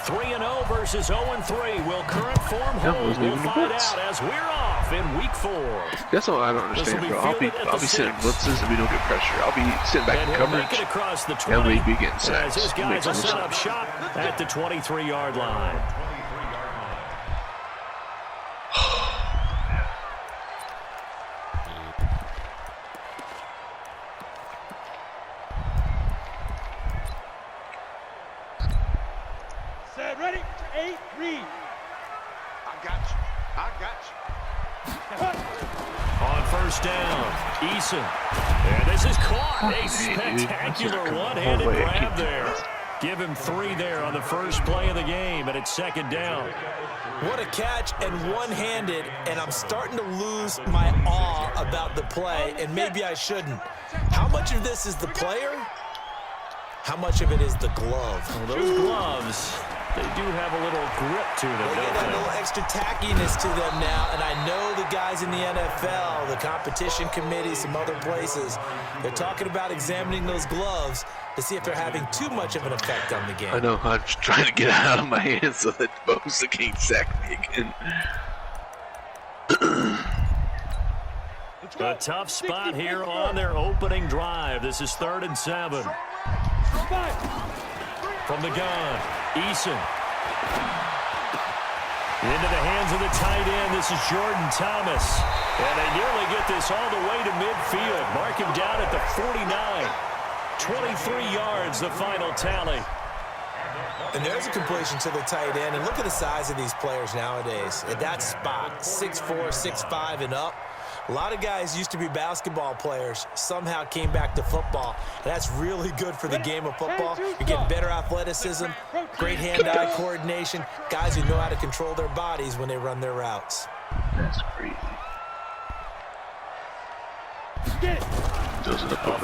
3-0 versus 0-3. Will current form hold? We'll find out as we're off in week 4. That's all I don't understand, bro. I'll be sitting blitzes and we don't get pressure. I'll be sitting back in coverage across the 20, and we'd be getting sacks. His guys will set up shop at the 23-yard line. Ready? 8, read. I got you. On first down, Eason. And this is caught. A spectacular one-handed grab there. Give him 3 there on the first play of the game, and it's 2nd down. What a catch, and one-handed, and I'm starting to lose my awe about the play, and maybe I shouldn't. How much of this is the player? How much of it is the glove? Well, those gloves, they do have a little grip to them, They don't get a little extra tackiness to them now, and I know the guys in the NFL, the competition committee, some other places, they're talking about examining those gloves to see if they're having too much of an effect on the game. I know. I'm just trying to get it out of my hands so that Bosa can't sack me again. A tough spot here on their opening drive. This is 3rd and 7. From the gun, Eason. Into the hands of the tight end. This is Jordan Thomas. And they nearly get this all the way to midfield. Mark him down at the 49. 23 yards, the final tally. And there's a completion to the tight end. And look at the size of these players nowadays. At that spot, 6'4", 6'5", and up. A lot of guys used to be basketball players, somehow came back to football. And that's really good for the game of football. You're getting better athleticism, great hand-eye coordination, guys who know how to control their bodies when they run their routes. That's crazy.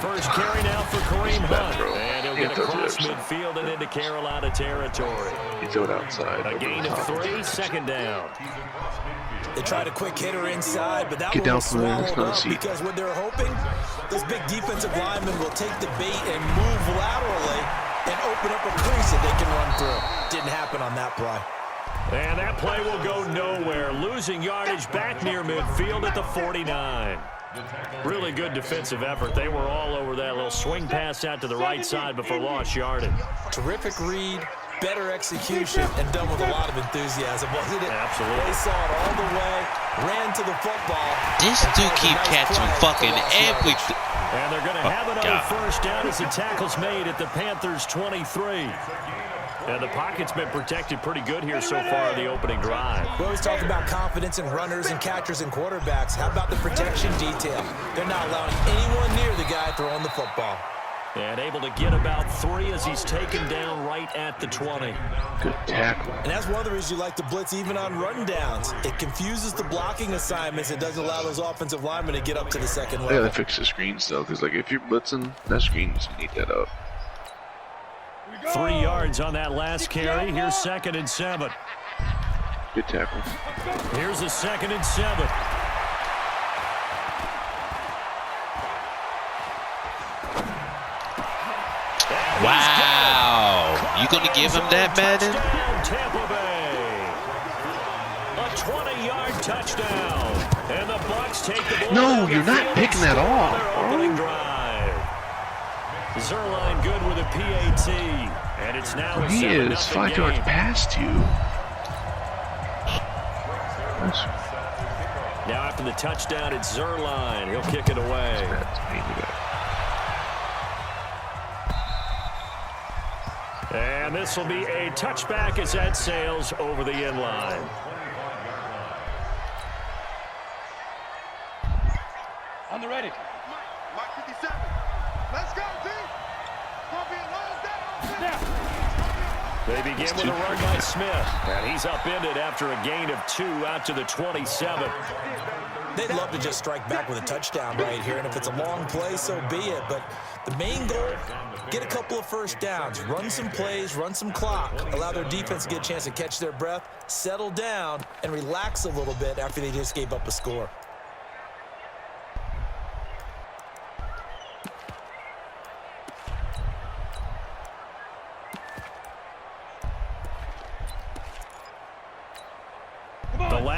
First carry now for Kareem Hunt. And he'll get across midfield and into Carolina territory. He threw it outside. A gain of 3, 2nd down. They tried a quick hitter inside, but that one was swallowed up because what they're hoping, those big defensive linemen will take the bait and move laterally and open up a crease that they can run through. Didn't happen on that play. And that play will go nowhere. Losing yardage back near midfield at the 49. Really good defensive effort. They were all over that little swing pass out to the right side before lost yardage. Terrific read, better execution, and done with a lot of enthusiasm, wasn't it? Absolutely. They saw it all the way, ran to the football. This dude keep catching fucking everything. And they're going to have another first down as the tackle's made at the Panthers' 23. And the pocket's been protected pretty good here so far in the opening drive. We always talk about confidence in runners and catchers and quarterbacks. How about the protection detail? They're not allowing anyone near the guy throwing the football. And able to get about 3 as he's taken down right at the 20. Good tackle. And that's one of the reasons you like to blitz even on run downs. It confuses the blocking assignments. It doesn't allow those offensive linemen to get up to the second level. They gotta fix the screens though, because like if you're blitzing, that screens need that up. 3 yards on that last carry. Here's 2nd and 7. Good tackle. Here's a 2nd and 7. Wow. You going to give him that, Madden? Tampa Bay. A 20-yard touchdown. And the Bucs take the ball. No, you're not picking that off. Opening drive. Zerline good with a PAT. And it's now a 7-0 He is 5 yards past you. Now after the touchdown, it's Zerline. He'll kick it away. And this will be a touchback as that sails over the end line. On the ready. Mike 57. Let's go, team. They begin with a run by Smith. And he's upended after a gain of 2 out to the 27. They'd love to just strike back with a touchdown right here, and if it's a long play, so be it. But the main goal, get a couple of first downs, run some plays, run some clock, allow their defense to get a chance to catch their breath, settle down, and relax a little bit after they just gave up a score.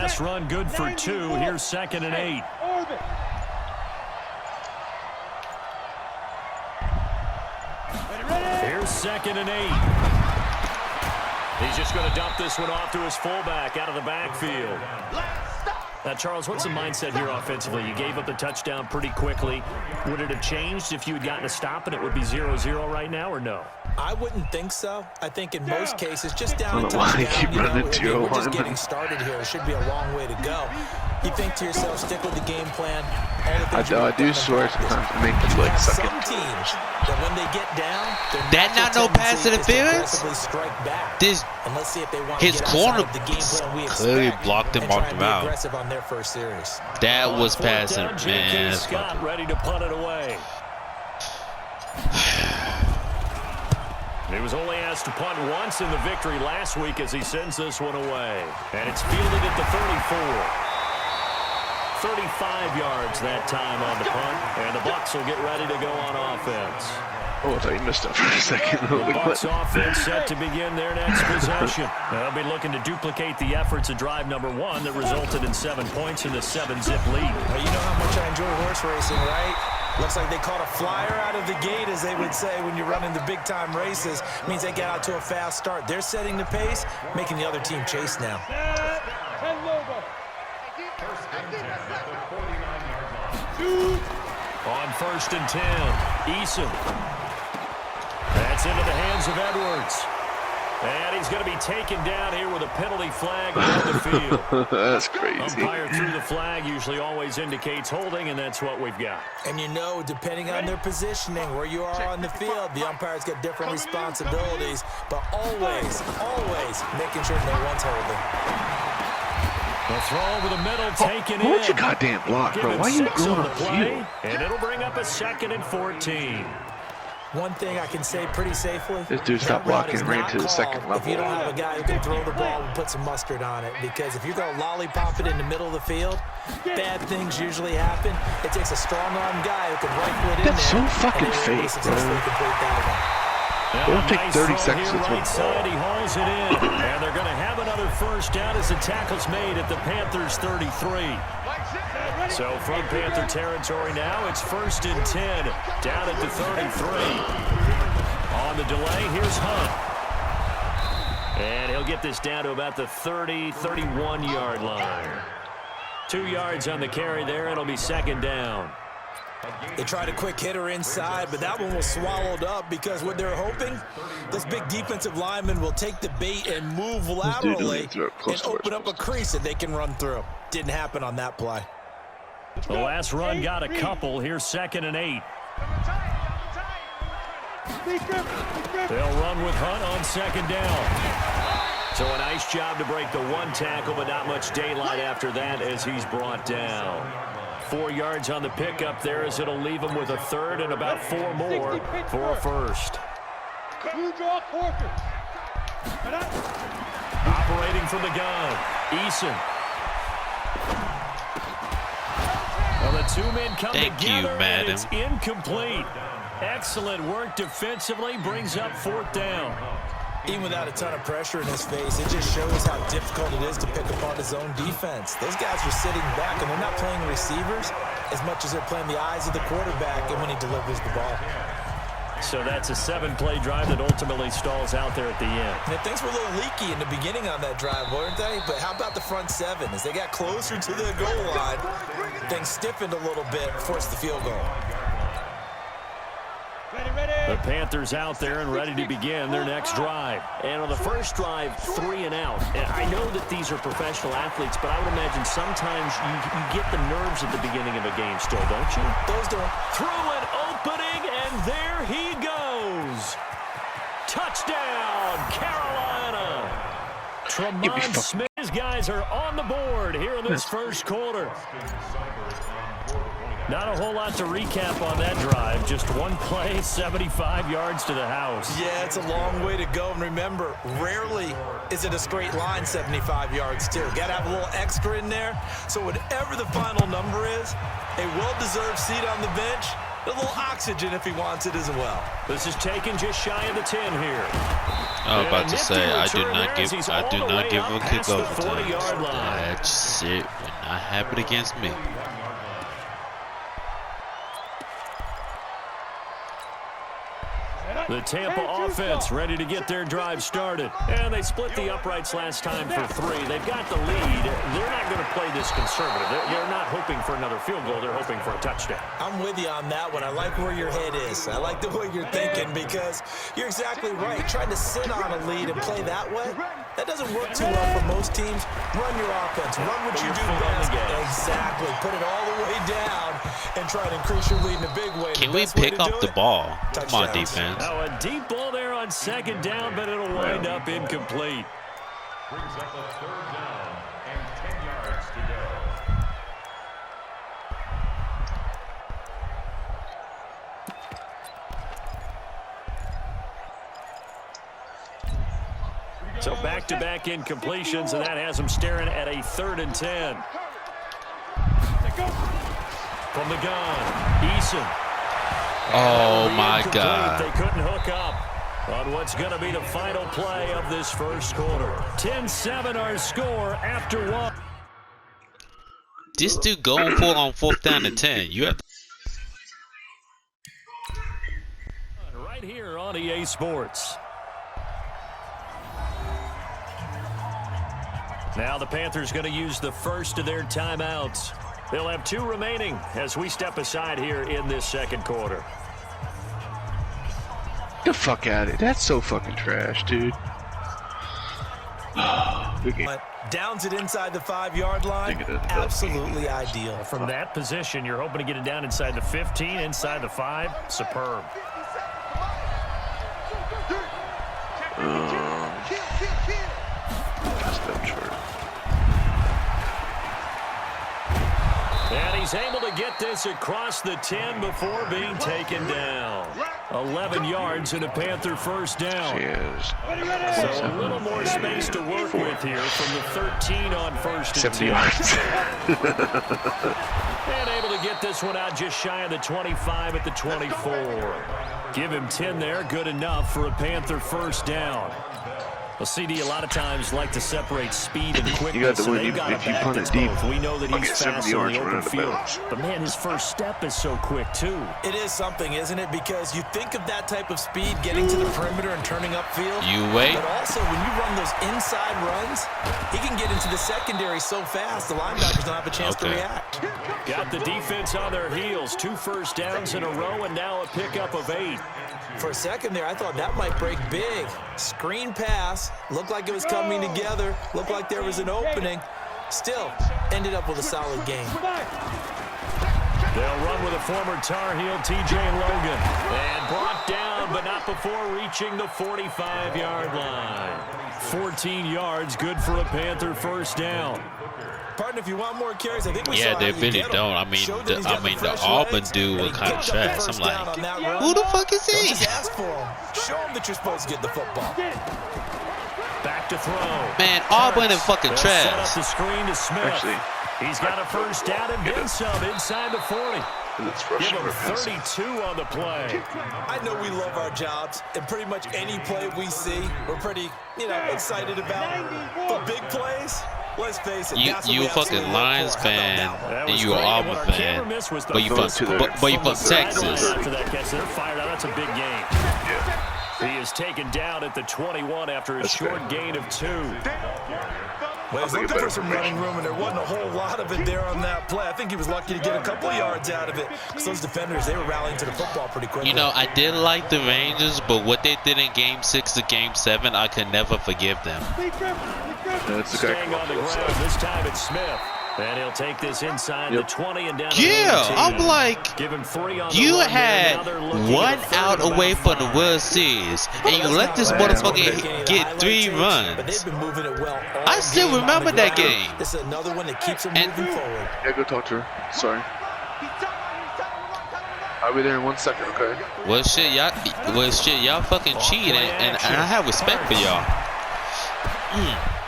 last run good for 2. Here's 2nd and 8. Orbit. Here's 2nd and 8. He's just going to dump this one off to his fullback out of the backfield. Now, Charles, what's the mindset here offensively? You gave up the touchdown pretty quickly. Would it have changed if you had gotten a stop and it would be 0-0 right now, or no? I wouldn't think so. I think in most cases, just down a why touchdown, keep running to your we're just lineman. getting started here. It should be a long way to go. You think to yourself, stick with the game plan. All the I do swear sometimes to make you like suck some it. teams that when they get down, That not no pass interference? strike back. This And let's see if they want his to get corner outside of the game plan we clearly expect blocked him, and try marked and him be out. aggressive on their first series. That was Fourth passing, down, man. J.K. That's Scott fucking. ready to punt it away. He was only asked to punt once in the victory last week as he sends this one away. And it's fielded at the 34. 35 yards that time on the punt. And the Bucs will get ready to go on offense. Oh, I thought you missed up for a second. The Bucs offense set to begin their next possession. They'll be looking to duplicate the efforts of drive number 1 that resulted in 7 points in the 7-zip lead. Well, you know how much I enjoy horse racing, right? Looks like they caught a flyer out of the gate, as they would say when you're running the big-time races. Means they get out to a fast start. They're setting the pace, making the other team chase now. 10 logo. On 1st and 10, Eason. That's into the hands of Edwards. And he's going to be taken down here with a penalty flag on the field. That's crazy. Umpire through the flag usually always indicates holding, and that's what we've got. And you know, depending on their positioning, where you are on the field, the umpires get different responsibilities, but always, always making sure no one's holding. The throw over the middle, taken in. What's your goddamn block, bro? Why are you going on the on play? field? And it'll bring up a 2nd and 14. One thing I can say pretty safely, This dude stopped that route blocking is and ran not to the second called if you level. don't have a guy who can throw the ball and put some mustard on it. Because if you're going to lollipop it in the middle of the field, bad things usually happen. It takes a strong-arm guy who can rifle it in That's there. so fucking and they will fake, successfully bro. complete that one. Now, It'll take nice 30 throw seconds here, to throw right the side, ball. he hauls it in. And they're going to have another first down as the tackle's made at the Panthers' 33. So from Panther territory now, it's 1st and 10, down at the 33. On the delay, here's Hunt. And he'll get this down to about the 30, 31-yard line. 2 yards on the carry there, it'll be 2nd down. They tried a quick hitter inside, but that one was swallowed up because what they're hoping, this big defensive lineman will take the bait and move laterally and open up a crease that they can run through. Didn't happen on that play. The last run got a couple. Here's 2nd and 8. They'll run with Hunt on 2nd down. So a nice job to break the 1 tackle, but not much daylight after that as he's brought down. 4 yards on the pickup there as it'll leave him with a 3rd and about 4 more for a first. Operating from the gun, Eason. Well, the 2 men come together, and Madden. it's incomplete. Excellent work defensively, brings up 4th down. Even without a ton of pressure in his face, it just shows how difficult it is to pick apart his own defense. Those guys are sitting back, and they're not playing receivers as much as they're playing the eyes of the quarterback and when he delivers the ball. So that's a 7-play drive that ultimately stalls out there at the end. And things were a little leaky in the beginning on that drive, weren't they? But how about the front 7? As they got closer to the goal line, things stiffened a little bit, forced the field goal. The Panthers out there and ready to begin their next drive. And on the first drive, 3 and out. And I know that these are professional athletes, but I would imagine sometimes you get the nerves at the beginning of a game still, don't you? Those don't. Through an opening, and there he goes. Touchdown, Carolina. Tremont Smith. His guys are on the board here in this first quarter. Not a whole lot to recap on that drive. Just 1 play, 75 yards to the house. Yeah, it's a long way to go. And remember, rarely is it a straight line 75 yards, too. Got to have a little extra in there. So whatever the final number is, a well-deserved seat on the bench, A little oxygen if he wants it as well. This is taken just shy of the 10 here. I was about to say, I do not return give there as he's him all a the way up past the kickoff. 40-yard line. That's it. Not happen against me. The Tampa offense ready to get their drive started. And they split the uprights last time for 3. They've got the lead. They're not going to play this conservative. They're not hoping for another field goal. They're hoping for a touchdown. I'm with you on that one. I like where your head is. I like the way you're thinking because you're exactly right. Trying to sit on a lead and play that way, that doesn't work too well for most teams. Run your offense. Run what you do best. Exactly. Put it all the way down and try to increase your lead in a big way. Can we pick up the ball? Come on, defense. Now a deep ball there on second down, but it'll wind up incomplete. Brings up a 3rd down and 10 yards to go. So back-to-back incompletions, and that has them staring at a 3rd and 10. From the gun, Eason. Oh my God. They couldn't hook up on what's going to be the final play of this first quarter. 10-7 our score after 1. This dude going for on 4th down and 10. You have to right here on EA Sports. Now the Panthers going to use the first of their timeouts. They'll have 2 remaining as we step aside here in this second quarter. Get the fuck out of it. That's so fucking trash, dude. Good game. Downs it inside the 5-yard line. Absolutely ideal. From that position, you're hoping to get it down inside the 15, inside the 5. Superb. And he's able to get this across the 10 before being taken down. 11 yards and a Panther first down. So a little more space to work with here from the 13 on first and 10. 70 yards. And able to get this one out just shy of the 25 at the 24. Give him 10 there. Good enough for a Panther first down. Well, CD a lot of times like to separate speed and quickness. You got to win if you punt it deep. We know that he's fast in the open field. But, man, his first step is so quick, too. It is something, isn't it? Because you think of that type of speed getting to the perimeter and turning upfield. You wait. But also, when you run those inside runs, he can get into the secondary so fast, the linebackers don't have a chance to react. Got the defense on their heels. 2 first downs in a row, and now a pickup of 8. For a second there, I thought that might break big. Screen pass. Looked like it was coming together. Looked like there was an opening. Still, ended up with a solid game. They'll run with a former Tar Heel, T.J. Logan. And brought down, but not before reaching the 45-yard line. 14 yards, good for a Panther first down. Partner, if you want more carries, I think we Yeah, saw they how you really get don't. him. I mean, Showed that he's got the fresh Auburn legs, dude and was he kind of picked up the trash. I'm first down like, on that run. who the fuck is Don't he? just ask for him. Show him that you're supposed to get the football. Back to throw. Man, Auburn and fucking They'll set up trash. the screen to Smith. Actually, He's got a first down and then some inside the 40. Give him 32 on the play. I know we love our jobs, and pretty much any play we see, we're pretty, excited about. But big plays, let's face it. You fucking Lions fan and you an Auburn fan, but you from Texas. After that catch, they're fired out. That's a big game. He is taken down at the 21 after a short gain of 2. Well, he's looking for some running room, and there wasn't a whole lot of it there on that play. I think he was lucky to get a couple of yards out of it. Because those defenders, they were rallying to the football pretty quickly. I did like the Rangers, but what they did in Game 6 to Game 7, I could never forgive them. Staying on the ground, this time it's Smith. And he'll take this inside the 20 and down to the 18. I'm like, give him 3 on you the had one out away from the World Series, and you let this motherfucker get 3 runs. But they've been moving it well. I still remember that game. This is another one that keeps them moving forward. Yeah, go talk to her. Sorry. I'll be there in 1 second, okay? Well, shit, y'all fucking cheating, and I have respect for y'all.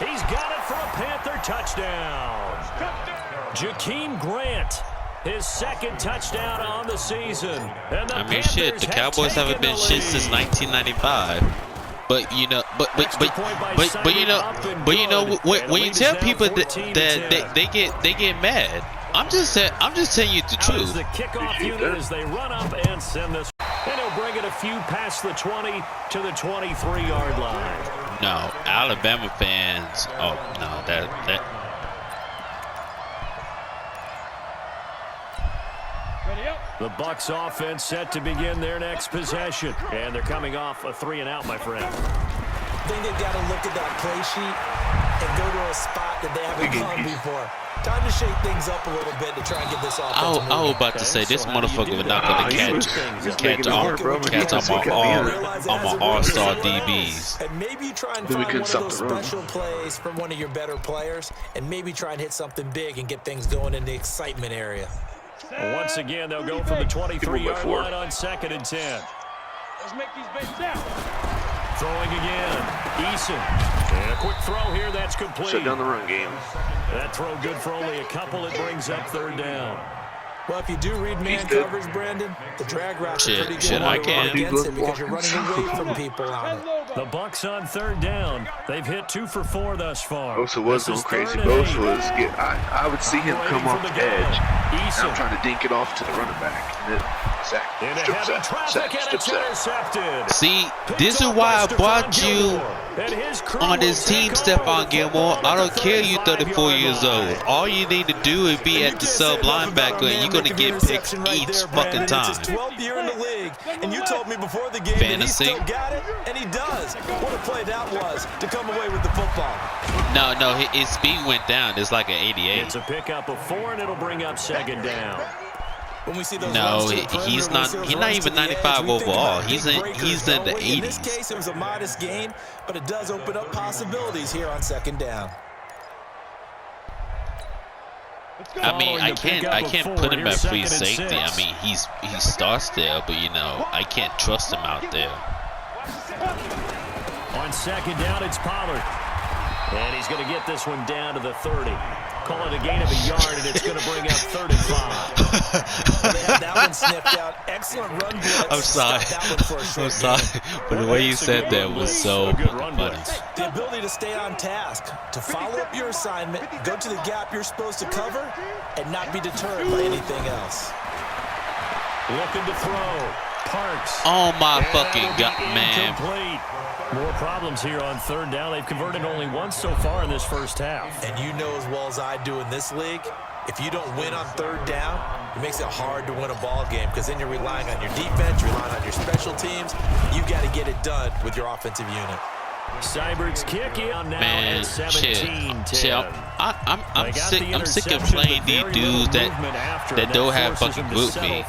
He's got it for a Panther touchdown. Jakeem Grant His second touchdown on the season. And the I mean, shit, the Cowboys haven't been shit since 1995. But you know, but you know, when you tell people that they get mad, I'm just telling you the truth. The kickoff unit as they run up and send this, and he'll bring it a few past the 20 to the 23-yard line. No, Alabama fans. Oh no, that. The Bucs offense set to begin their next possession, and they're coming off a 3-and-out, my friend. I think they've got to look at that play sheet and go to a spot that they haven't gone before. Time to shake things up a little bit to try and get this offense moving. I was about to say this motherfucker was not gonna catch all my all-star DBs. And maybe try and find one of those special plays from one of your better players, and maybe try and hit something big and get things going in the excitement area. Once again, they'll go from the 23-yard line on 2nd and 10. Let's make these baits out. Throwing again. Eason. And a quick throw here. That's complete. Shut down the run game. That throw good for only a couple. It brings up 3rd down. Well, if you do read man coverage, Brandon, the drag routes are pretty good against it because you're running away from people on it. The Bucs on 3rd down. They've hit 2 for 4 thus far. Bosa was going crazy. Bosa was I would see him come off the edge. Now I'm trying to dink it off to the running back. And then intercepted. See, this is why I brought you on this team, Stephon Gilmore. I don't care you 34 years old. All you need to do is be at the sub linebacker, and you're going to get picked each fucking time. It's his 12th year in the league, and you told me before the game that he still got it, and he does. What a play that was to come away with the football. No, his speed went down. It's like an 88. It's a pickup of 4, and it'll bring up 2nd down. When we see those no, he's not even 95 overall. He's in the 80s. In this case, it was a modest gain, but it does open up possibilities here on 2nd down. I mean, I can't put him at free safety. I mean, he starts there, but you know, I can't trust him out there. On 2nd down, it's Pollard. And he's going to get this one down to the 30. Call it a gain of a yard, and it's going to bring up 3rd and 5. They had that one sniffed out. Excellent run blitz. I'm sorry. I'm sorry. But the way you said that was so funny. The ability to stay on task, to follow up your assignment, go to the gap you're supposed to cover, and not be deterred by anything else. Looking to throw. Parks. Oh, my fucking God, man. Incomplete. More problems here on 3rd down. They've converted only once so far in this first half. And you know as well as I do in this league, if you don't win on 3rd down, it makes it hard to win a ball game because then you're relying on your defense, you're relying on your special teams. You've got to get it done with your offensive unit. Seibert's kick in now at 17-10. I'm sick of playing these dudes that don't have fucking root me.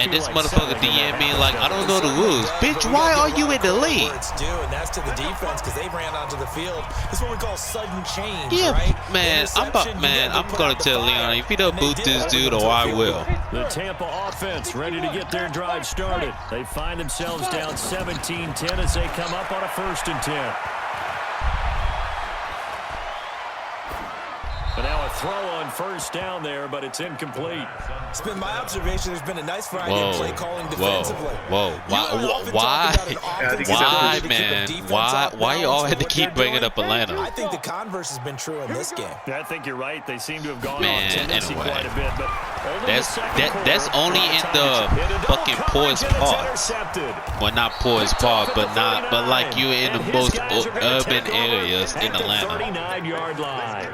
And this motherfucker DM me like, I don't know the rules. Bitch, why are you in the league? And that's to the defense because they ran onto the field. This is what we call sudden change, yeah, right? Man, I'm gonna tell Leon if you don't boot this dude, or I will. The Tampa offense ready to get their drive started. They find themselves down 17-10 as they come up on a 1st and 10. But now a throw on 1st down there, but it's incomplete. It's been my observation. There's been a nice variety of play calling defensively. Why, man? Why you all had to keep bringing up Atlanta? I think the converse has been true in this game. I think you're right. They seem to have gone man, off Tennessee quite a bit, but that's only in the fucking poorest parts. Well, not poorest part, but like you in the most urban areas in Atlanta. 39-yard line.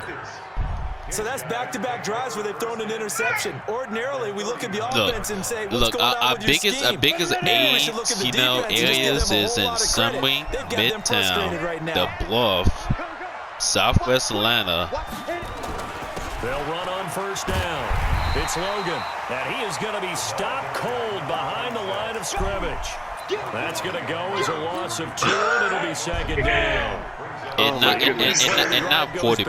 So that's back-to-back drives where they've thrown an interception. Ordinarily, we look at the offense and say, what's going on with your scheme? Our biggest aids, you know, areas is in Sunwing, Midtown, the Bluff, Southwest Atlanta. They'll run on 1st down. It's Logan, and he is going to be stopped cold behind the line of scrimmage. That's going to go as a loss of 2, and it'll be 2nd down. And not 40%.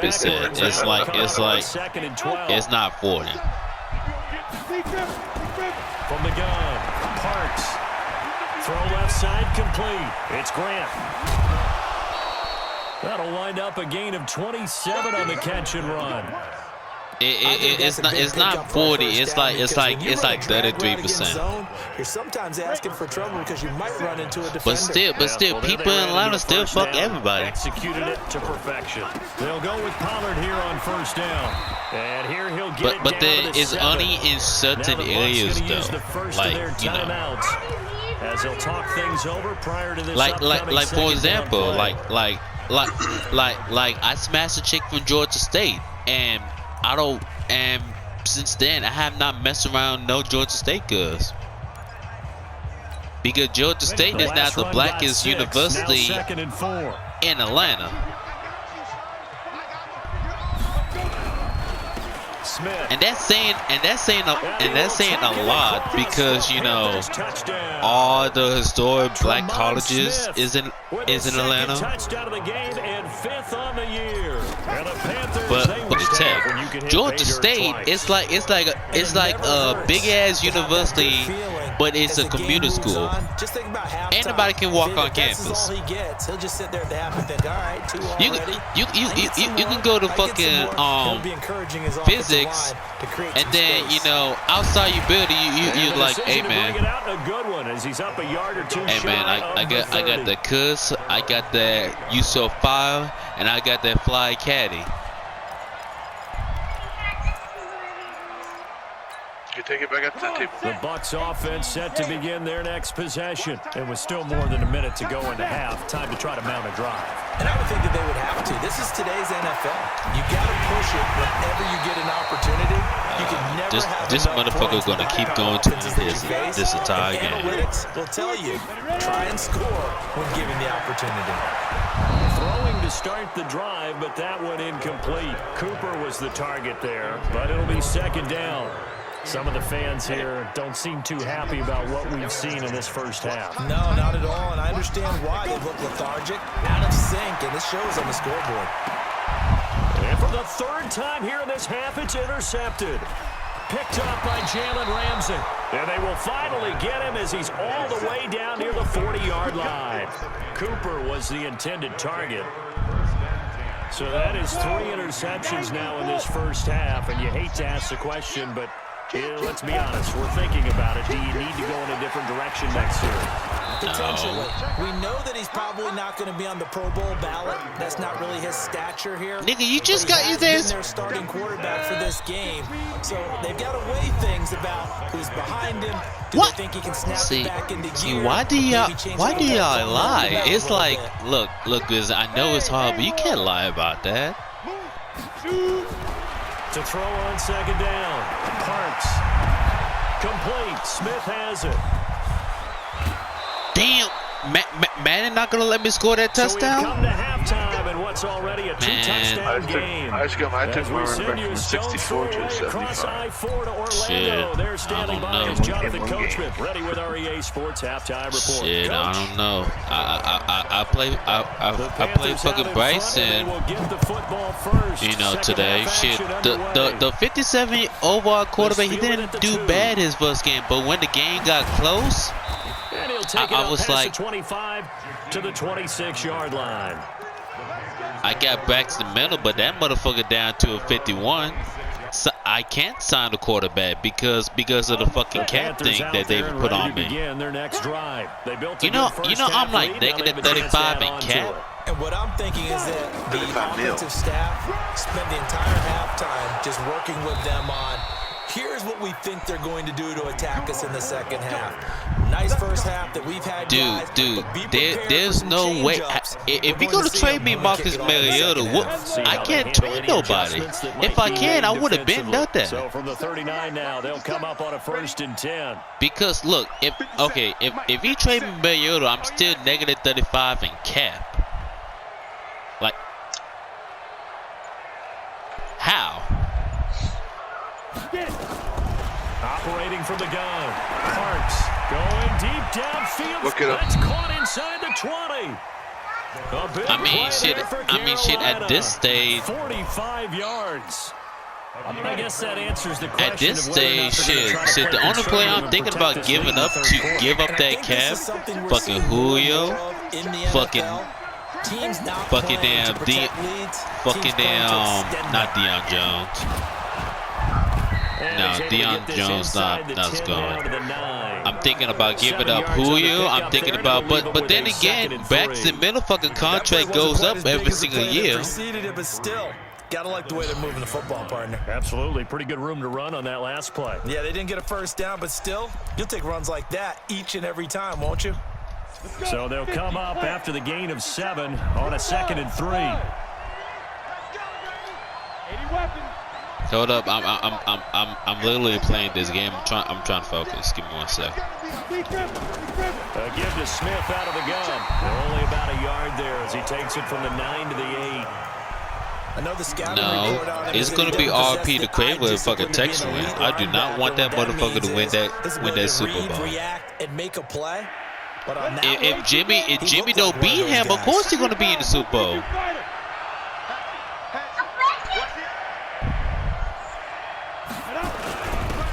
It's not 40. From the gun, Parks. Throw left side complete. It's Grant. That'll wind up a gain of 27 on the catch and run. It's not 40. It's like 33%. You're sometimes asking for trouble because you might run into a defender. But still, people in Atlanta still fuck everybody. Executed it to perfection. They'll go with Pollard here on first down. And here he'll get it But down there to is 7. only in certain areas though. Like, you know. As they'll talk things over prior to this Like for example, play. like I smashed a chick from Georgia State, and since then I have not messed around no Georgia State girls. Because Georgia State is now the blackest university in Atlanta. And that's saying a lot, because you know all the historic black colleges is in Atlanta. But check, Georgia State, it's like a big ass university, but it's a commuter school. Anybody can walk on campus. You can go to fucking physics, and then you know outside your building you like, hey man, I got the cuss, I got that USO file, and I got that fly caddy. Take it back up to the table. The Bucs offense set to begin their next possession. It was still more than a minute to go in the half. Time to try to mount a drive. And I would think that they would have to. This is today's NFL. You got to push it whenever you get an opportunity. You can never have this motherfucker gonna keep going to this entire game. Analytics will tell you, try and score when given the opportunity. Throwing to start the drive, but that one incomplete. Cooper was the target there, but it'll be second down. Some of the fans here don't seem too happy about what we've seen in this first half. No, not at all, and I understand why. They look lethargic, out of sync, and this shows on the scoreboard. And for the third time here in this half, it's intercepted. Picked up by Jalen Ramsey. And they will finally get him as he's all the way down near the 40-yard line. Cooper was the intended target. So that is 3 interceptions now in this first half, and you hate to ask the question, but let's be honest, we're thinking about it. Do you need to go in a different direction next year? Potentially. We know that he's probably not going to be on the Pro Bowl ballot. That's not really his stature here. Nigga, you just got his ass. Their starting quarterback for this game, so they've got to weigh things about who's behind him. Do they think he can snap it back into gear? Why do y'all lie? It's like, look, because I know it's hard, but you can't lie about that. To throw on second down. Parks. Complete. Smith has it. Damn. Madden not going to let me score that touchdown? So we come to halftime and what's already a 2-touchdown game. I took my running back from 64 to 75. Shit, they're standing by as Jonathan Coachman, ready with REA Sports halftime report. Shit, I don't know. I play fucking Bryson, you know, today. Shit, the 57 overall quarterback, he didn't do bad his first game, but when the game got close, I was like, 25 to the 26-yard line. I got back to the middle, but that motherfucker down to a 51. So I can't sign the quarterback because of the fucking cap thing that they put on me. You know, I'm like negative 35 in cap. And what I'm thinking is that the offensive staff spent the entire halftime just working with them on, here's what we think they're going to do to attack us in the second half. Nice first half that we've had, dude. There's no way. If you're gonna trade me Marcus Mariota, I can't trade nobody. If I can, I would have been done that. So from the 39 now, they'll come up on a 1st and 10. Because look, if you trade me Mariota, I'm still negative 35 in cap. Like, how? Operating from the gun. Parks going deep downfield. Look at him. That's caught inside the 20. I mean, shit, at this stage, 45 yards. I guess that answers the question. At this stage, shit, the only play I'm thinking about giving up to give up that cap, fucking Julio, fucking damn, not Deion Jones. No, Deion Jones not going. I'm thinking about giving up Julio. I'm thinking about, but then again, Braxton Motherfucking contract goes up every single year. Preceded it, but still, gotta like the way they're moving the football, partner. Absolutely, pretty good room to run on that last play. Yeah, they didn't get a first down, but still, you'll take runs like that each and every time, won't you? So they'll come up after the gain of 7 on a 2nd and 3. 80 weapons. Hold up, I'm literally playing this game. I'm trying to focus. Give me 1 sec. A give to Smith out of the gun. They're only about a yard there as he takes it from the 9 to the 8. I know the scouting No, report on it's gonna be RP to Quavo if fucking Texas win. I do not want that motherfucker to win that Super Bowl. React and make a play. But on that If Jimmy don't beat him, of course he's gonna be in the Super Bowl.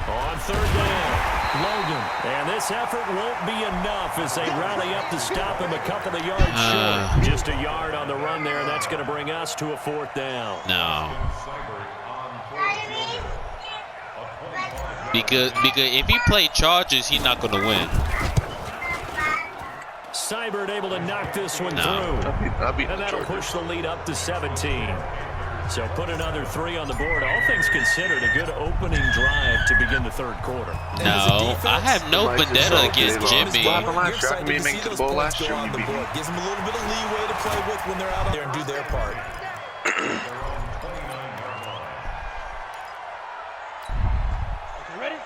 On 3rd down, Logan. And this effort won't be enough as they rally up to stop him a couple of yards short. Just a yard on the run there, and that's going to bring us to a 4th down. No. Because if he play Chargers, he's not gonna win. Seibert able to knock this one through. And that'll push the lead up to 17. So put another 3 on the board. All things considered, a good opening drive to begin the 3rd quarter. No, I have no vendetta against Jimmy. Gives them a little bit of leeway to play with when they're out there and do their part.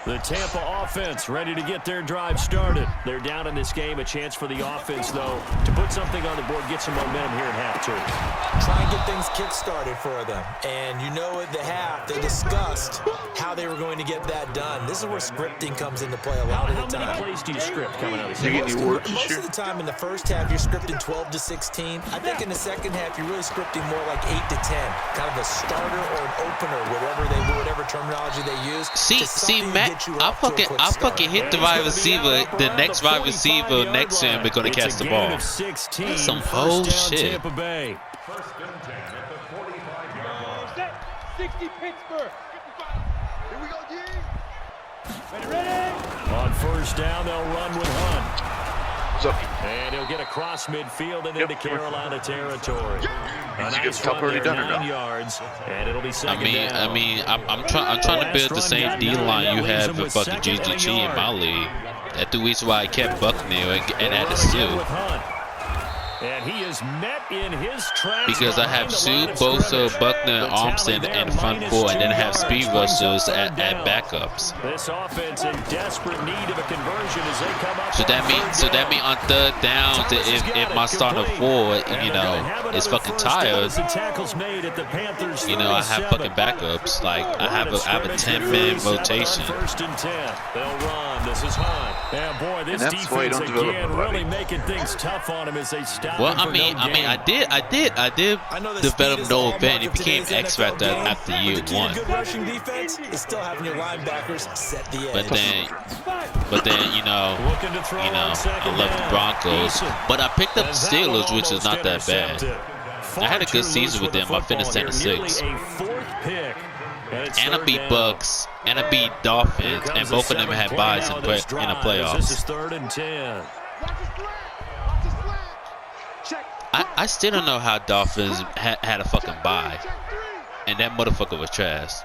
The Tampa offense ready to get their drive started. They're down in this game. A chance for the offense, though, to put something on the board, get some momentum here in half 2. Try and get things kick-started for them. And you know at the half, they discussed how they were going to get that done. This is where scripting comes into play a lot of the time. How many plays do you script coming out of You get any work this Most year? of the time in the first half, you're scripting 12 to 16. I think in the second half, you're really scripting more like 8 to 10. Kind of a starter or an opener, whatever terminology they use. See, Matt, I fucking hit the wide receiver. The next wide receiver next to him is gonna catch the ball. That's some whole shit. Tampa Bay. 60 Pittsburgh. Here we go, G. Ready? On 1st down, they'll run with Hunt. What's up? And he'll get across midfield and into Carolina territory. A nice Tough run already there, done or 9 no? yards, and it'll be 2nd down. I'm trying to build the same D line you have with fucking GGG in my league. That's the reason why I kept Buckner and added Sue. And he is met in his tracks Because I have Sue, Bosa, Buckner, Armstead, and front 4, and then I have speed rushers at backups. This offense in desperate need of a conversion as they come up. So that means on 3rd down, if my starter 4, is fucking tired, I have fucking backups. Like I have a 10-man rotation. 1st and 10. They'll run. This is Hunt. Yeah, boy, this defense again really making things tough on him as they stop. Well, I did develop Noah Benn. He became X Factor after year 1. Good rushing defense is still having your linebackers set the edge. But then I left the Broncos. But I picked up the Steelers, which is not that bad. I had a good season with them. I finished 10-6. And I beat Bucs, and I beat Dolphins, and both of them had buys in the playoffs. This is 3rd and 10. I still don't know how Dolphins had a fucking bye, and that motherfucker was trash.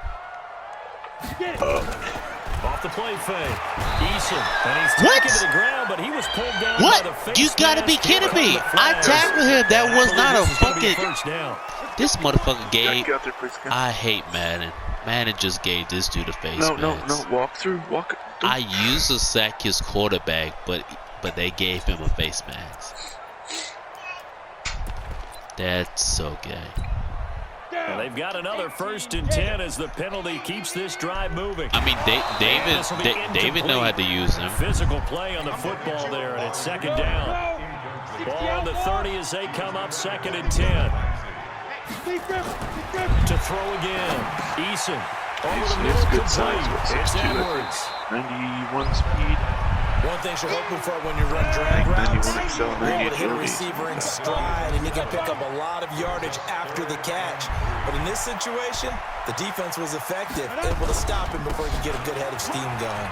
Off the play fake, Eason, and he's taken to the ground, but he was pulled down by the face. You gotta be kidding me! I tackled him. That was not a fucking. This motherfucker gave. I hate Madden. Madden just gave this dude a face mask. No. Walk through. I used to sack his quarterback, but they gave him a face mask. That's so gay. Well, they've got another 1st and 10 as the penalty keeps this drive moving. I mean, David know how to use him. Physical play on the football there, and it's 2nd down. Ball on the 30 as they come up 2nd and 10. To throw again, Eason. Over the middle, good size. It's Edwards. 91 speed. One thing you're hoping for when you run drag routes selling You're able their to hit a agilities. receiver in stride, and he can pick up a lot of yardage after the catch. But in this situation, the defense was effective, able to stop him before he could get a good head of steam going.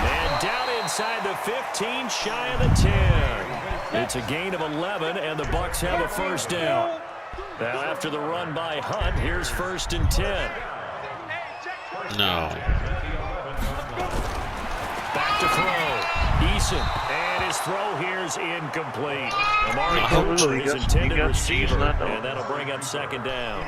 And down inside the 15, shy of the 10. It's a gain of 11, and the Bucs have a first down. Now after the run by Hunt, here's 1st and 10. No. Back to throw. Eason. And his throw here is incomplete. Amari Cooper, his intended receiver, and that'll bring up 2nd down.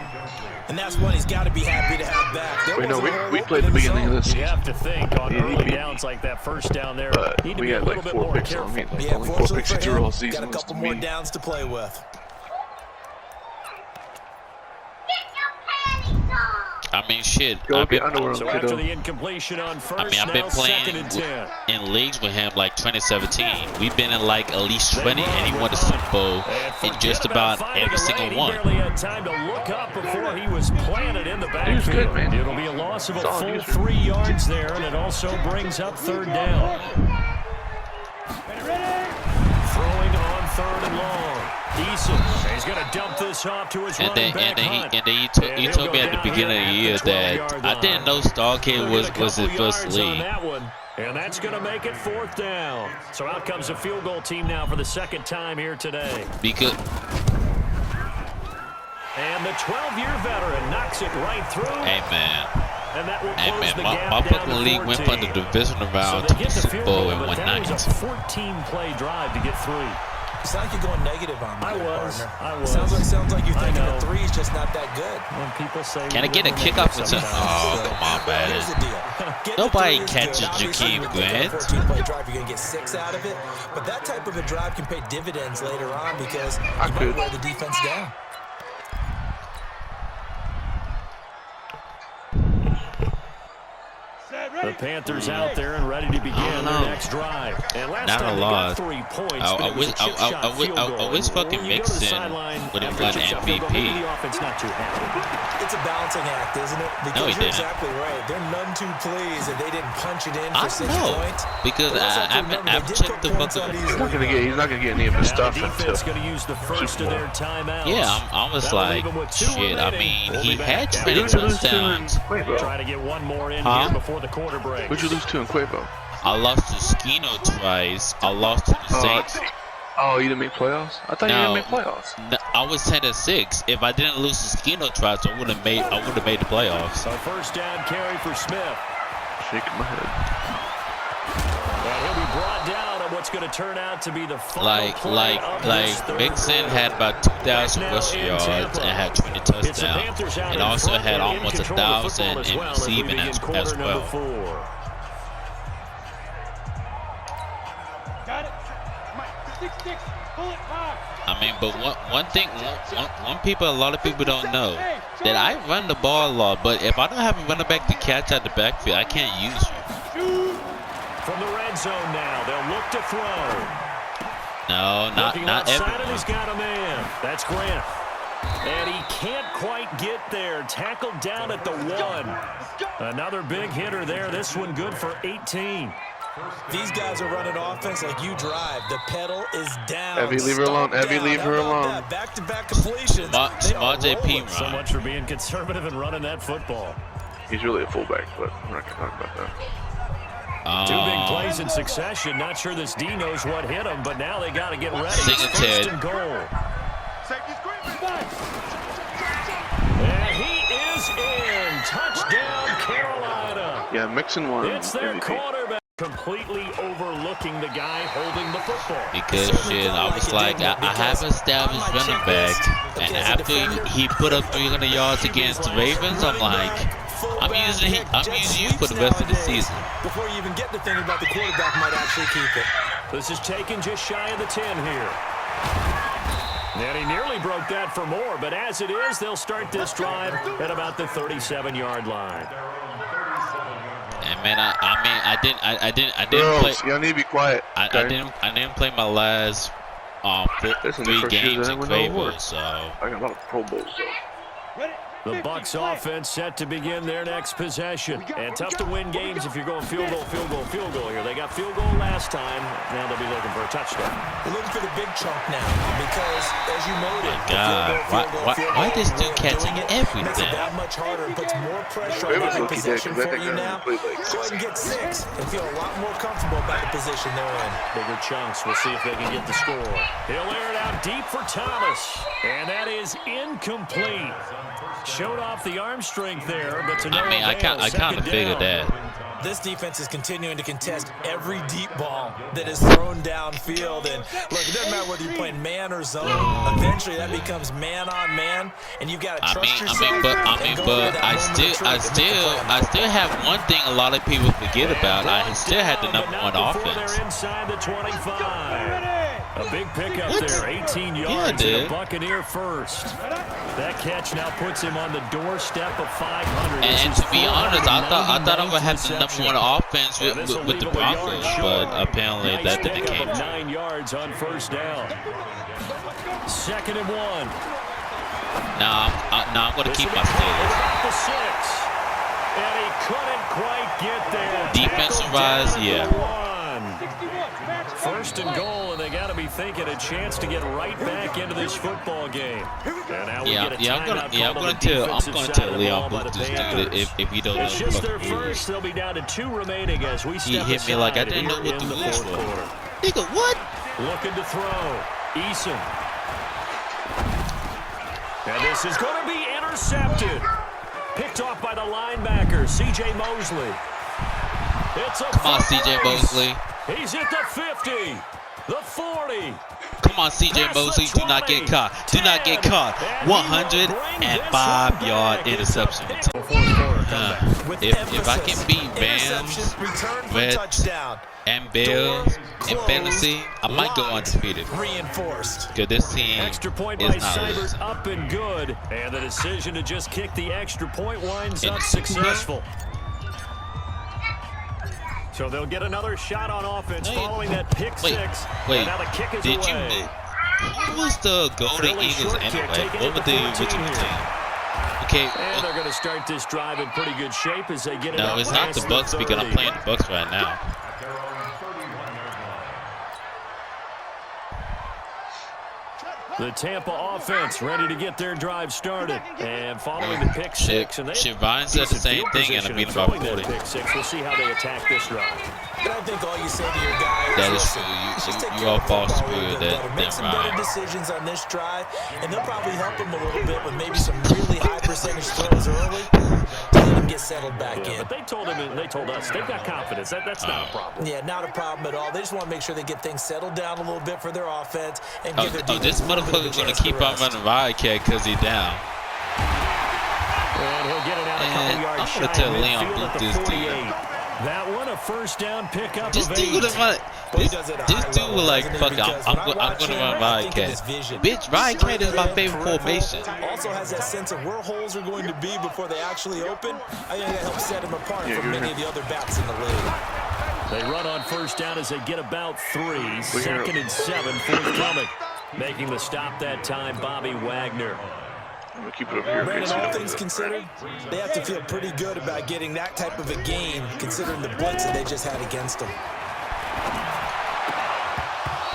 And that's one he's got to be happy to have back. Wait, no, we played the beginning of the You season. have to think on early downs like that first down there, But need to we be a had little like bit 4 more picks careful. on me. Like Yeah, only 4 fortunately picks for he threw all him, season got a was couple to more me. downs to play with. I mean, shit. Go I've get been, underwear on, So after kiddo. the incompletion on first, I mean, I've been now playing 2nd and 10. in leagues with him like 2017. We've been in like at least 20, and he won the Super Bowl in just about every single one. He barely had time to look up before he was planted in the He was backfield. good, man. It'll be a loss of a Solid full user. 3 yards there, and it also brings up 3rd down. Throwing on 3rd and long. Eason, he's going to dump this off to his And running then, back, Hunt. he told me at the beginning of the year that I didn't know Starcade was his first league. And that's going to make it 4th down. So out comes a field goal team now for the 2nd time here today. Because And the 12-year veteran knocks it right through. hey man, And that will close the my gap down fucking to league went 14. from the divisional So round they to the get the Super field Bowl goal, in but one that night. was a 14-play drive to get 3. It's not like you're going negative on me, I was. partner. Sounds like you're I thinking know. the 3 is just not that good. When people say Can I get a we're kickoff negative return? sometimes. Oh, come on, man. Here's the deal. Getting Nobody the 3 is catches good. Obviously, Jakeem you would think Grant. on a 14-play drive, you're going to get 6 out of it. But that type of a drive can pay dividends later on because you might wear the defense down. The Panthers out there and ready to begin their next drive. And last Not time a they lot. got 3 points, I but it was a chip shot field goal. wish fucking When you go to the Mixon sideline would have after a won chip shot field goal, MVP. maybe the offense not too happy. It's a balancing act, isn't it? Because No, he you're didn't. exactly right. They're none too pleased that they didn't punch it in for I 6 know points. because But also have to remember, I've they did checked put the points on fucking. these He's not gonna get any of his Now stuff the until defense going to use the first of their timeouts. Yeah, I was That'll like, leave him with 2 shit. I remaining. mean, We'll he be had back. 20 Who'd you lose to in touchdowns. Quavo? Try to get one more in Huh? here before the quarter break. Who'd you lose to in Quavo? I lost to Skino twice. I lost to the Saints. Oh, you didn't make playoffs? I thought you No. didn't make playoffs. No, I was 10-6. If I didn't lose to Skino twice, I would have made the playoffs. So first down carry for Smith. Shaking my head. And he'll be brought down on what's going to turn out to be the final play of this third Mixon quarter. had about 2,000 Now rushing in yards Tampa. and had 20 It's the touchdowns. Panthers out And in also front had and in almost control of the 1,000 football in as we receiving begin as quarter number well. 4. Got it. Mike, 6-6. Pull it back. I mean, but a lot of people don't know that I run the ball a lot, but if I don't have a running back to catch out the backfield, I can't use you. From the red zone now, they'll look to throw. No, not Looking outside, and everyone. he's got a man. That's Grant. And he can't quite get there. Tackled down at the 1. Another big hitter there. This one good for 18. These guys are running offense like you drive. The pedal is down. Evie, leave her alone. Stop Evie, down. leave How her about alone. that? Back-to-back completions. Smart They are JP rolling. run. So much for being conservative and running that football. He's really a fullback, but I'm not gonna talk about that. 2 big plays in succession. Not sure this D knows what hit him, but now they got to get ready. It's Singletary. first and goal. Safety screen. And he is in. Touchdown, Carolina. Yeah, Mixon won It's their MVP. quarterback completely overlooking the guy holding the football. Because shit, I was like, I have established running back, and after he put up 300 yards against the Ravens, I'm like, I'm using you for the rest of the season. Before you even get to thinking about the quarterback might actually keep it. This is taken just shy of the 10 here. And he nearly broke that for more, but as it is, they'll start this drive at about the 37-yard line. And man, I didn't play. Girls, y'all need to be quiet. I didn't play my last This is the 3 first year games that I in went over. Quavo, so I got a lot of Pro Bowls though. Ready? The Bucs offense set to begin their next possession. And tough to win games if you're going field goal here. They got field goal last time. Now they'll be looking for a touchdown. They're looking for the big chunk now because, as you noted, why this dude catching everything? Makes it that much harder and puts more pressure on every possession for you now. Go ahead and get 6 and feel a lot more comfortable about the position they're in. Bigger chunks. We'll see if they can get the score. He'll air it out deep for Thomas. And that is incomplete. Showed off the arm strength there, but to no avail. I kind of figured that. This defense is continuing to contest every deep ball that is thrown downfield. And look, it doesn't matter whether you're playing man or zone. Eventually, that becomes man on man, and you've got to trust yourself. But I still have one thing a lot of people forget about. I still had the #1 offense. They're inside the 25. A big pickup there, 18 yards, and a Buccaneer first. That catch now puts him on the doorstep of 500. And to be honest, I thought I would have the #1 offense with the Broncos, but apparently that didn't came. 9 yards on first down. 2nd and 1. Now I'm going to keep my Steelers. The 6. And he couldn't quite get there. Defensive wise, yeah. 1st and goal, and they got to be thinking a chance to get right back into this football game. And now we get a I'm going to tell Leon Booth this dude if he don't know. It's just their first. They'll be down to 2 remaining as we step He hit me like I didn't know what the rules were. Nigga, what? Looking to throw. Eason. And this is going to be intercepted. Picked off by the linebacker, C.J. Mosley. Come on, C.J. Mosley. He's at the 50, the 40. Come on, C.J. Mosley. Do not get caught. Do not get caught. 105-yard interception. If I can beat Rams, Reds, and Bills in fantasy, I might go undefeated. Because this team Extra point by is not Sabres losing. up and good. And the decision to just kick the extra point winds up successful. So they'll get another shot on offense following that pick 6. Wait, and now the kick is did away. you who was the Golden Eagles anyway? What were the original team? Okay. And they're going to start this drive in pretty good shape as they get it. No, it's not the Bucs because I'm playing the Bucs right now. The Tampa offense ready to get their drive started. And following the pick 6. And Ryan said the same thing and I beat him by 40. Pick 6. We'll see how they attack this drive. I don't think all you say to your guy that is true. You all false spirit that make some better decisions on this drive, and they'll probably help him a little bit with maybe some really high percentage throws early to let him get settled back in. But they told him, and they told us, they've got confidence. That's not a problem. Yeah, not a problem at all. They just want to make sure they get things settled down a little bit for their offense and give their defense this motherfucker's gonna keep on running Wildcat because he's down. And he'll get it out a couple yards. I'm gonna tell Leon Booth this dude. That one a first down pickup. This dude was like, fuck it, I'm gonna run Wildcat. Bitch, Wildcat is my favorite formation. Also has that sense of where holes are going to be before they actually open. I think that helps set him apart from many of the other bats in the league. They run on first down as they get about 3. 2nd and 7 forthcoming. Making the stop that time, Bobby Wagner. I'm gonna keep it up here. Brandon, all things considered, they have to feel pretty good about getting that type of a game, considering the blitz that they just had against them.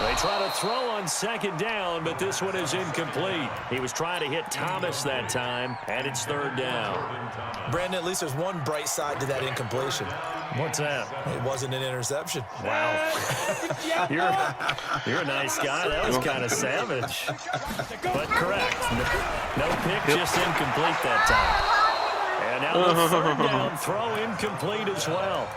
They try to throw on 2nd down, but this one is incomplete. He was trying to hit Thomas that time, and it's 3rd down. Brandon, at least there's one bright side to that incompletion. What's that? It wasn't an interception. Wow. You're a nice guy. That was kind of savage. But correct. No pick, just incomplete that time. And now the 3rd down throw incomplete as well.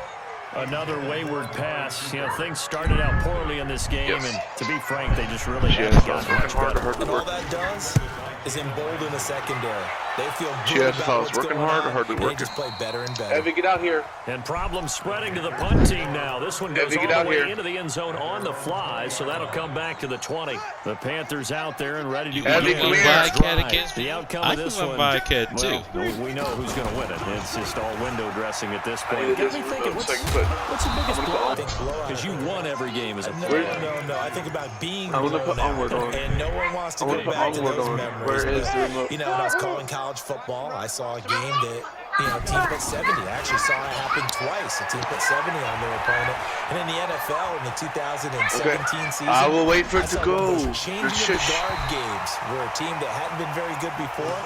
Another wayward pass. You know, things started out poorly in this game, and to be frank, they just really haven't gotten much better. And all that does is embolden the secondary. They feel good about what's going on, and they just play better and better. Evie, get out here. And problems spreading to the punt team now. This one goes all the way into the end zone on the fly, so that'll come back to the 20. The Panthers out there and ready to begin the outcome of this one. Wildcat too. Well, we know who's going to win it. It's just all window dressing at this point. Got me thinking, what's the biggest blowout? Because you won every game as a player. No. I think about being blown out, and no one wants to go back to those memories. Where is the remote? You know, I was calling college college football. I saw a game that, a team put 70. I actually saw it happen twice. A team put 70 on their opponent. And in the NFL in the 2017 season, I will wait for it to go. Changing of the guard games where a team that hadn't been very good before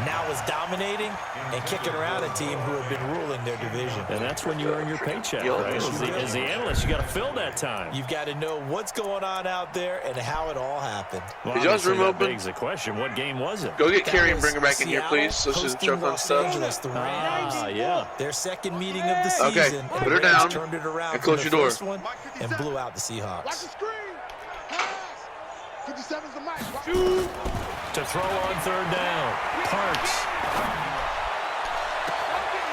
now is dominating and kicking around a team who had been ruling their division. And that's when you earn your paycheck, right? As the analyst, you got to fill that time. You've got to know what's going on out there and how it all happened. Well, that begs the question, what game was it? Go get Carrie and bring her back in here, please. So she doesn't choke on stuff. Yeah. Their second meeting of the season. Okay, put her down turned it around and close your door. And blew out the Seahawks. Watch the screen. Pass. 57's the mic. To throw on third down. Parks.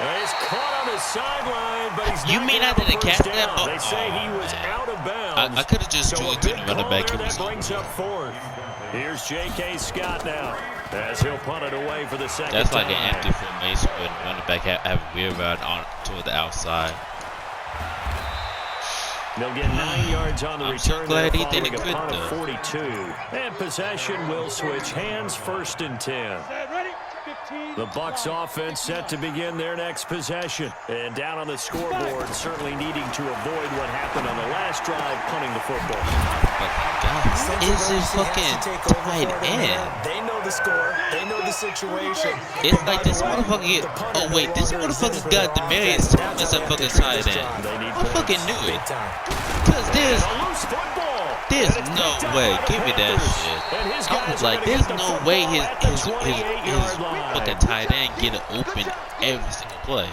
And he's caught on the sideline, but he's You mean I didn't catch that? Oh, they say he was out of bounds. I could have just drew it to the running back. That brings up fourth. Here's J.K. Scott now as he'll punt it away for the second That's like time. an empty formation when running back have a weird route on toward the outside. They'll get 9 yards on the return. So glad he following didn't a quit punt of though. 42. And possession will switch hands, 1st and 10. Ready? 15. The Bucs offense set to begin their next possession. And down on the scoreboard, certainly needing to avoid what happened on the last drive, punting the football. God, is this fucking tight end? They know the score. They know the situation. It's like this motherfucker get. Oh wait, this motherfucker got Demarius Thomas a fucking tight end. I fucking knew it. Cause there's no way. Give me that shit. I was like, there's no way his fucking tight end get it open every single play.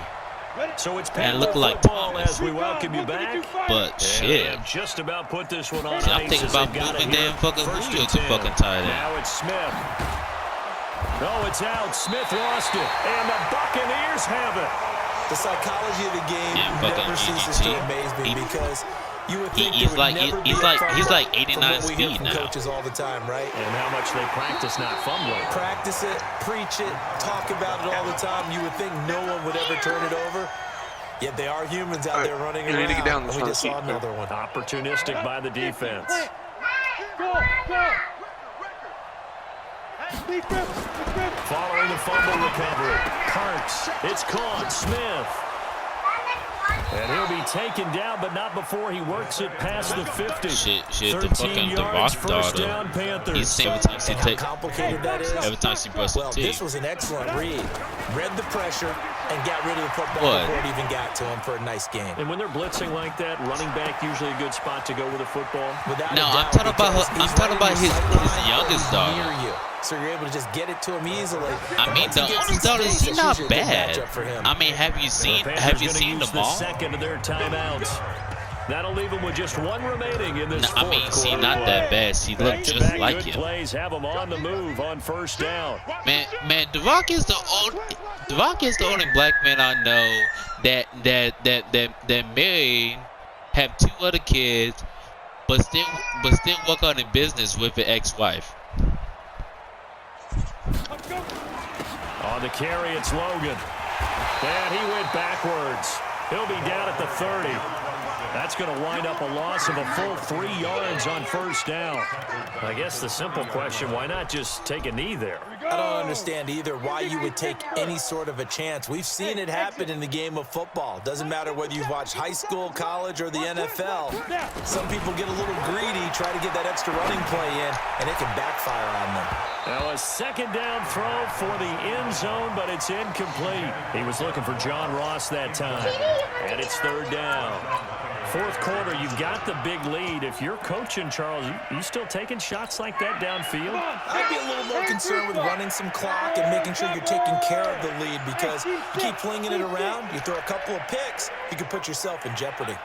So it's And it looked like Thomas as we welcome you back. But shit. And just about put this one on See, I'm ice thinking as about they've got moving it here. damn fucking 1st Julio and to 10. fucking tight end. Now it's Smith. No, it's out. Smith lost it. And the Buccaneers have it. The psychology of the game never ceases to amaze me because you would think he's like 89 speed now. Coaches all the time, right? And how much they practice not fumbling. Practice it, preach it, talk about it all the time. You would think no one would ever turn it over. Yet they are humans out there running around. You need to get down this We just front saw seat. another one. Opportunistic by the defense. Go. Following the fumble recovery. Parks. It's caught. Smith. And he'll be taken down, but not before he works it past the 50. Shit, the 13 fucking yards, DeVos first daughter. down, Panthers. He's saying every time she How take, complicated that is? every time she brush her Well, teeth. this was an excellent read. Read the pressure and got rid of the football before it even got to him for a nice game. And when they're blitzing like that, running back usually a good spot to go with the football. Without No, a I'm doubt, talking about because her, he's I'm talking about running his sideline youngest daughter. near you. So you're able to just get it to him easily. I mean, Once he the gets oldest in daughter, space, she's it's not usually a good bad. matchup for him. I mean, have you The seen Panthers gonna them use the all? second of their timeouts. That'll leave them with just one remaining in this No, I mean, fourth she quarter not play. that bad. She looked just Back-to-back like good him. plays have them on the move on first down. Man, The Rock is the only black man I know that married, have 2 other kids, but still work on a business with an ex-wife. On the carry, it's Logan. And he went backwards. He'll be down at the 30. That's going to wind up a loss of a full 3 yards on first down. I guess the simple question, why not just take a knee there? I don't understand either why you would take any sort of a chance. We've seen it happen in the game of football. Doesn't matter whether you've watched high school, college, or the NFL. Some people get a little greedy, try to get that extra running play in, and it can backfire on them. Now a second down throw for the end zone, but it's incomplete. He was looking for John Ross that time. And it's third down. Fourth quarter, you've got the big lead. If you're coaching, Charles, you still taking shots like that downfield? I'd be a little more concerned with running some clock and making sure you're taking care of the lead, because you keep flinging it around, you throw a couple of picks, you can put yourself in jeopardy.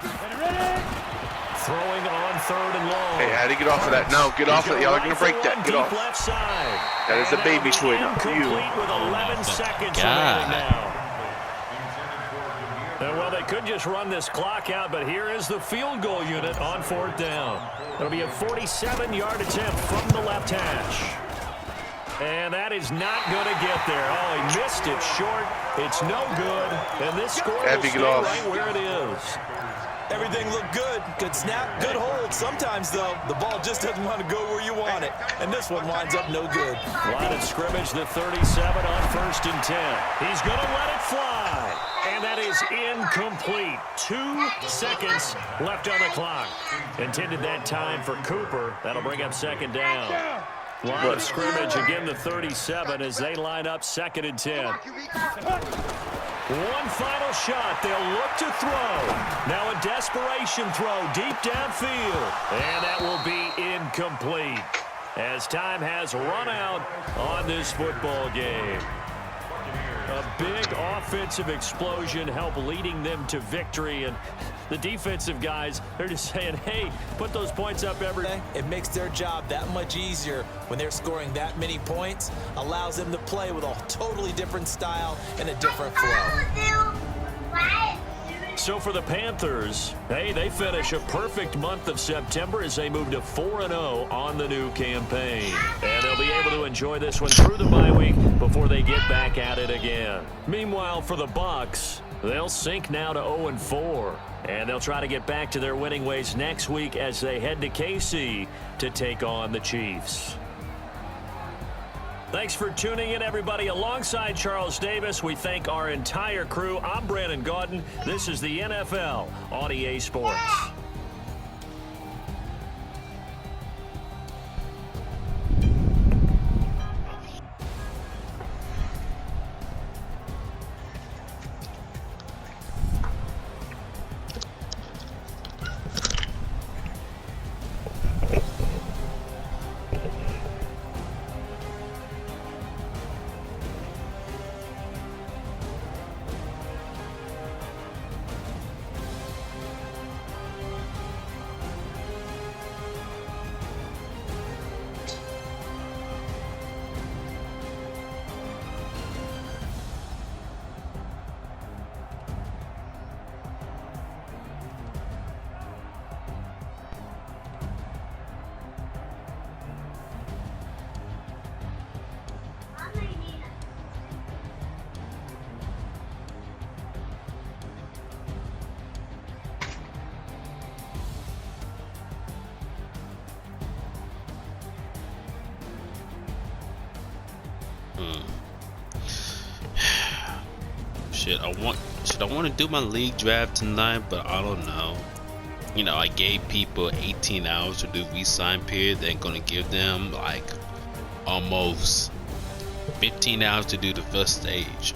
Throwing on third and long. Hey, how do you get off of that? No, get off of it. Y'all are going to break that. Get off. Left side. That is a baby swing. Incomplete You. with 11 seconds God. remaining now. Well, they could just run this clock out, but here is the field goal unit on fourth down. It'll be a 47-yard attempt from the left hash. And that is not going to get there. Oh, he missed it short. It's no good. And this score will stay right where it is. Everything looked good. Good snap, good hold. Sometimes, though, the ball just doesn't want to go where you want it. And this one winds up no good. Line of scrimmage, the 37 on 1st and 10. He's going to let it fly. And that is incomplete. 2 seconds left on the clock. Intended that time for Cooper. That'll bring up 2nd down. Line of scrimmage, again the 37 as they line up 2nd and 10. One final shot. They'll look to throw. Now a desperation throw deep downfield. And that will be incomplete as time has run out on this football game. A big offensive explosion helped leading them to victory. And the defensive guys, they're just saying, hey, put those points up every day. It makes their job that much easier when they're scoring that many points. Allows them to play with a totally different style and a different flow. So for the Panthers, hey, they finish a perfect month of September as they move to 4-0 on the new campaign. And they'll be able to enjoy this one through the bye week before they get back at it again. Meanwhile, for the Bucs, they'll sink now to 0-4. And they'll try to get back to their winning ways next week as they head to KC to take on the Chiefs. Thanks for tuning in, everybody. Alongside Charles Davis, we thank our entire crew. I'm Brandon Gaudin. This is the NFL on EA Sports. Should I want to do my league draft tonight, but I don't know. You know, I gave people 18 hours to do re-sign period. They're gonna give them like almost 15 hours to do the first stage.